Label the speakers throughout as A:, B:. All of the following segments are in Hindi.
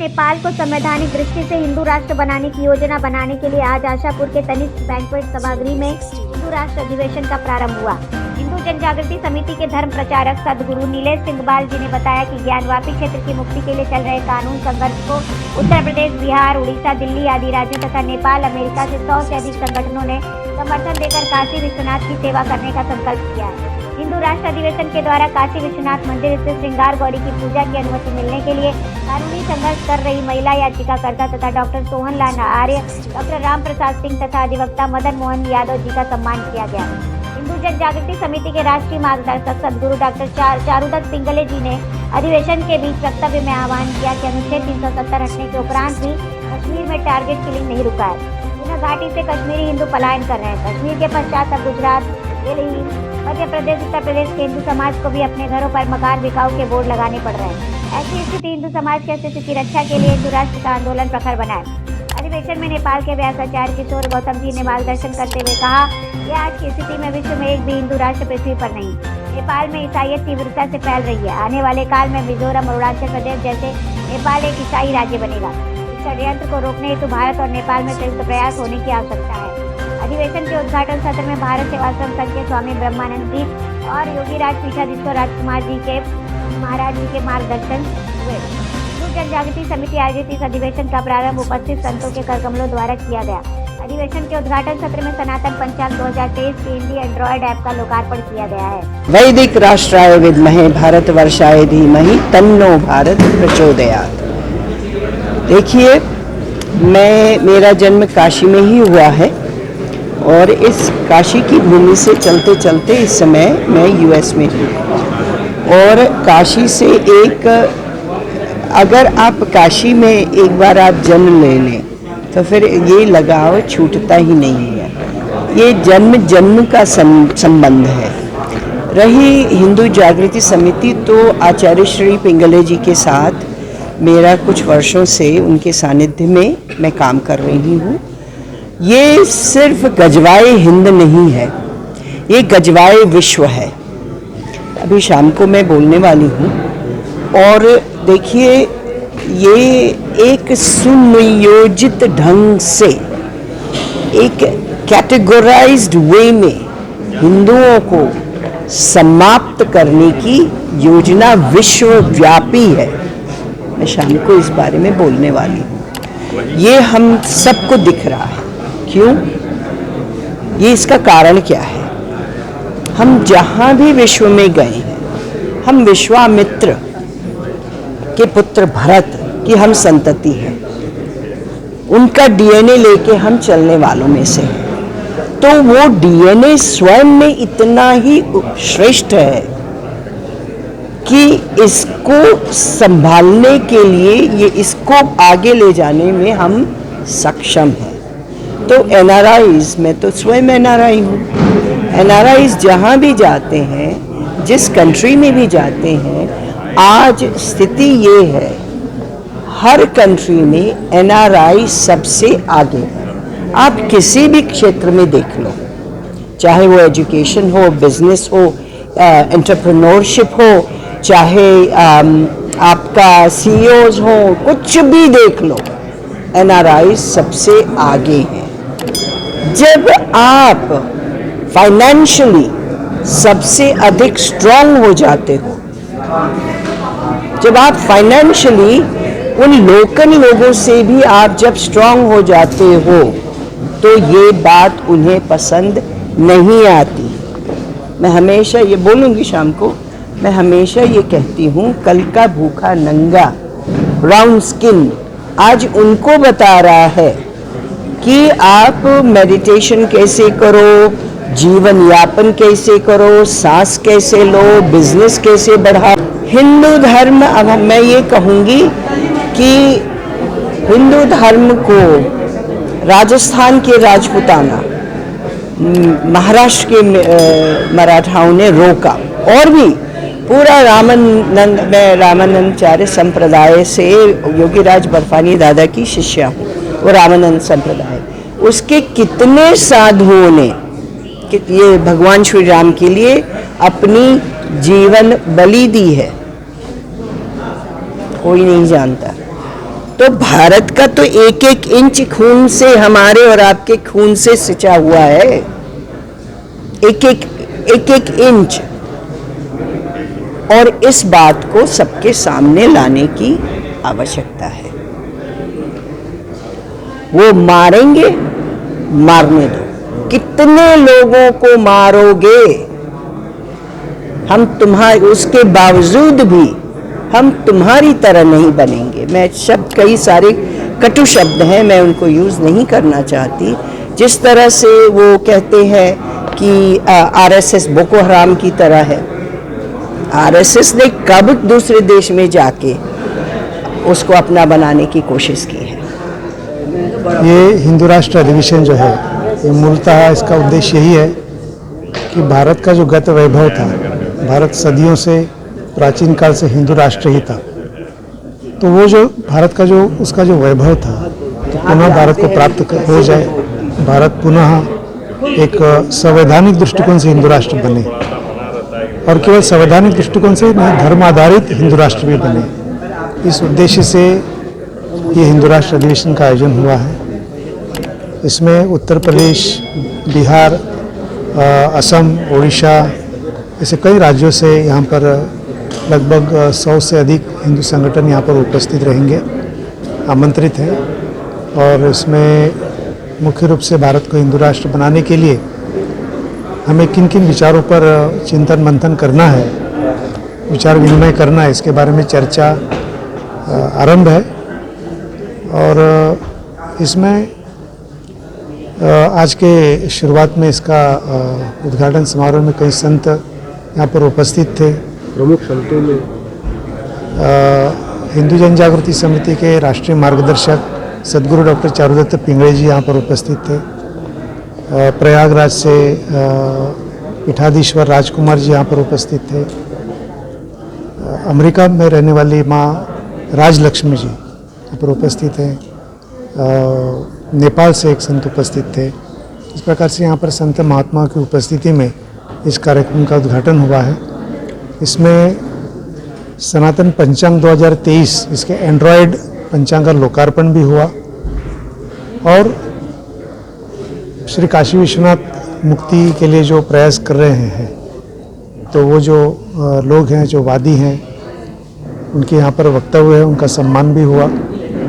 A: नेपाल को संवैधानिक दृष्टि से हिंदू राष्ट्र बनाने की योजना बनाने के लिए आज आशापुर के तनिष्क बैंक्वेट सभागृह में हिंदू राष्ट्र अधिवेशन का प्रारंभ हुआ। हिंदू जन जागृति समिति के धर्म प्रचारक सदगुरु नीलेश सिंहबाल जी ने बताया कि ज्ञानवापी क्षेत्र की मुक्ति के लिए चल रहे कानून संघर्ष को उत्तर प्रदेश, बिहार, उड़ीसा, दिल्ली आदि राज्यों तथा नेपाल, अमेरिका से 100 से अधिक संगठनों ने समर्थन देकर काशी विश्वनाथ की सेवा करने का संकल्प किया है। हिंदू राष्ट्र अधिवेशन के द्वारा काशी विश्वनाथ मंदिर स्थित श्रृंगार गौरी की पूजा की अनुमति मिलने के लिए कानूनी संघर्ष कर रही महिला याचिकाकर्ता तथा डॉक्टर सोहन लाल आर्य, डॉक्टर राम प्रसाद सिंह तथा अधिवक्ता मदन मोहन यादव जी का सम्मान किया गया। हिंदू जन जागृति समिति के राष्ट्रीय मार्गदर्शक सदगुरु डॉक्टर चारुदत्त पिंगले जी ने अधिवेशन के बीच वक्तव्य में आह्वान किया कि अनुच्छेद 370 हटने के उपरांत भी कश्मीर में टारगेट किलिंग नहीं रुका है। घाटी से कश्मीरी हिंदू पलायन कर रहे हैं। कश्मीर के पश्चात अब गुजरात, दिल्ली, मध्य प्रदेश, उत्तर प्रदेश के हिंदू समाज को भी अपने घरों पर मकान बिकाऊ के बोर्ड लगाने पड़ रहे हैं। ऐसी स्थिति हिंदू समाज की अस्तित्व की रक्षा के लिए हिंदू राष्ट्र का आंदोलन प्रखर बनाए। अधिवेशन में नेपाल के व्यासाचार्य किशोर गौतम जी ने मार्गदर्शन करते हुए कहा कि आज की स्थिति में विश्व में एक भी हिंदू राष्ट्र पृथ्वी पर नहीं। नेपाल में ईसाईयत तीव्रता से फैल रही है। आने वाले काल में मिजोरम, अरुणाचल प्रदेश जैसे नेपाल एक ईसाई राज्य बनेगा। षड्यंत्र को रोकने हेतु भारत और नेपाल में संयुक्त प्रयास होने की आवश्यकता है। अधिवेशन के उद्घाटन सत्र में भारत सेवाश्रम संघ के स्वामी ब्रह्मानंद जी और योगीराज पीठाधीश्वर राजकुमार जी के महाराज जी के मार्गदर्शन हुए। हिंदू जन जागृति समिति आयोजित इस अधिवेशन का प्रारंभ उपस्थित संतों के करकमलों द्वारा किया गया। अधिवेशन के उद्घाटन सत्र में सनातन पंचांग 2023 के हिंदी एंड्रॉयड ऐप का लोकार्पण किया गया है।
B: वैदिक राष्ट्राय विद्महे भारत वर्षाय धीमहि तन्नो भारत प्रचोदयात्। देखिए, मेरा जन्म काशी में ही हुआ है और इस काशी की भूमि से चलते चलते इस समय मैं यूएस में हूँ। और काशी से अगर आप काशी में एक बार आप जन्म ले लें तो फिर ये लगाव छूटता ही नहीं है। ये जन्म जन्म का संबंध है। रही हिंदू जागृति समिति, तो आचार्य श्री पिंगले जी के साथ मेरा कुछ वर्षों से उनके सानिध्य में मैं काम कर रही हूँ। ये सिर्फ गजवाए हिंद नहीं है, ये गजवाए विश्व है। अभी शाम को मैं बोलने वाली हूँ। और देखिए, ये एक सुनियोजित ढंग से, एक कैटेगराइज्ड वे में हिंदुओं को समाप्त करने की योजना विश्वव्यापी है। मैं शाम को इस बारे में बोलने वाली हूँ। ये हम सबको दिख रहा है। क्यों? ये इसका कारण क्या है? हम जहाँ भी विश्व में गए हैं, हम विश्वामित्र के पुत्र भरत की हम संतति हैं। उनका डीएनए लेके हम चलने वालों में से हैं। तो वो डीएनए स्वयं में इतना ही श्रेष्ठ है कि इसको संभालने के लिए, ये इसको आगे ले जाने में हम सक्षम हैं। तो एनआरआईज, मैं तो स्वयं एनआरआई हूँ। एनआरआईज जहाँ भी जाते हैं, जिस कंट्री में भी जाते हैं, आज स्थिति ये है, हर कंट्री में एनआरआई सबसे आगे है। आप किसी भी क्षेत्र में देख लो, चाहे वो एजुकेशन हो, बिजनेस हो, एंटरप्रेन्योरशिप हो, चाहे आपका सीईओज हो, कुछ भी देख लो, एनआरआई सबसे आगे हैं। जब आप फाइनेंशियली सबसे अधिक स्ट्रांग हो जाते हो, जब आप फाइनेंशियली उन लोकल लोगों से भी आप जब स्ट्रांग हो जाते हो, तो ये बात उन्हें पसंद नहीं आती। मैं हमेशा ये बोलूँगी शाम को, मैं हमेशा ये कहती हूँ, कल का भूखा नंगा ब्राउन स्किन आज उनको बता रहा है कि आप मेडिटेशन कैसे करो, जीवन यापन कैसे करो, सांस कैसे लो, बिजनेस कैसे बढ़ाओ। हिंदू धर्म, अब मैं ये कहूँगी कि हिंदू धर्म को राजस्थान के राजपूताना, महाराष्ट्र के मराठाओं ने रोका। और भी पूरा रामानंदाचार्य संप्रदाय से, योगीराज बर्फानी दादा की शिष्या हूँ, वो रामानंद संप्रदाय, उसके कितने साधुओं ने ये भगवान श्री राम के लिए अपनी जीवन बलि दी है, कोई नहीं जानता। तो भारत का तो एक एक इंच खून से, हमारे और आपके खून से सिंचा हुआ है, एक एक इंच। और इस बात को सबके सामने लाने की आवश्यकता है। वो मारेंगे, मारने दो, कितने लोगों को मारोगे, हम तुम्हारे, उसके बावजूद भी हम तुम्हारी तरह नहीं बनेंगे। मैं शब्द, कई सारे कटु शब्द हैं, मैं उनको यूज़ नहीं करना चाहती। जिस तरह से वो कहते हैं कि आरएसएस बोको हराम की तरह है, आरएसएस ने कब दूसरे देश में जाके उसको अपना बनाने की कोशिश की है।
C: ये हिंदू राष्ट्र अधिवेशन जो है, ये मूलतः इसका उद्देश्य यही है कि भारत का जो गत वैभव था, भारत सदियों से, प्राचीन काल से हिंदू राष्ट्र ही था, तो वो जो भारत का जो उसका जो वैभव था, तो पुनः भारत को प्राप्त हो जाए, भारत पुनः एक संवैधानिक दृष्टिकोण से हिंदू राष्ट्र बने, और केवल संवैधानिक दृष्टिकोण से नहीं, धर्म आधारित हिंदू राष्ट्र भी बने। इस उद्देश्य से ये हिंदू राष्ट्र अधिवेशन का आयोजन हुआ है। इसमें उत्तर प्रदेश, बिहार, असम, उड़ीसा, ऐसे कई राज्यों से यहाँ पर लगभग 100 से अधिक हिंदू संगठन यहाँ पर उपस्थित रहेंगे, आमंत्रित हैं। और इसमें मुख्य रूप से भारत को हिंदू राष्ट्र बनाने के लिए हमें किन किन विचारों पर चिंतन मंथन करना है, विचार विनिमय करना है, इसके बारे में चर्चा आरंभ है। और इसमें आज के शुरुआत में इसका उद्घाटन समारोह में कई संत यहाँ पर उपस्थित थे।
D: प्रमुख संतों में
C: हिंदू जन जागृति समिति के राष्ट्रीय मार्गदर्शक सदगुरु डॉक्टर चारुदत्त पिंगळे जी यहाँ पर उपस्थित थे। प्रयागराज से पीठाधीश्वर राजकुमार जी यहाँ पर उपस्थित थे। अमेरिका में रहने वाली माँ राजलक्ष्मी जी यहाँ पर उपस्थित हैं। नेपाल से एक संत उपस्थित थे। इस प्रकार से यहाँ पर संत महात्मा की उपस्थिति में इस कार्यक्रम का उद्घाटन हुआ है। इसमें सनातन पंचांग 2023, इसके एंड्रॉयड पंचांग का लोकार्पण भी हुआ, और श्री काशी विश्वनाथ मुक्ति के लिए जो प्रयास कर रहे हैं, तो वो जो लोग हैं, जो वादी हैं, उनके यहाँ पर वक्तव्य है, उनका सम्मान भी हुआ।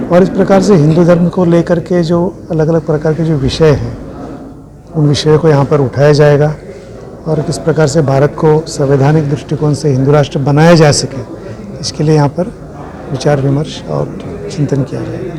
C: और इस प्रकार से हिंदू धर्म को लेकर के जो अलग अलग प्रकार के जो विषय हैं, उन विषयों को यहाँ पर उठाया जाएगा, और किस प्रकार से भारत को संवैधानिक दृष्टिकोण से हिंदू राष्ट्र बनाया जा सके, इसके लिए यहाँ पर विचार विमर्श और चिंतन किया जाएगा।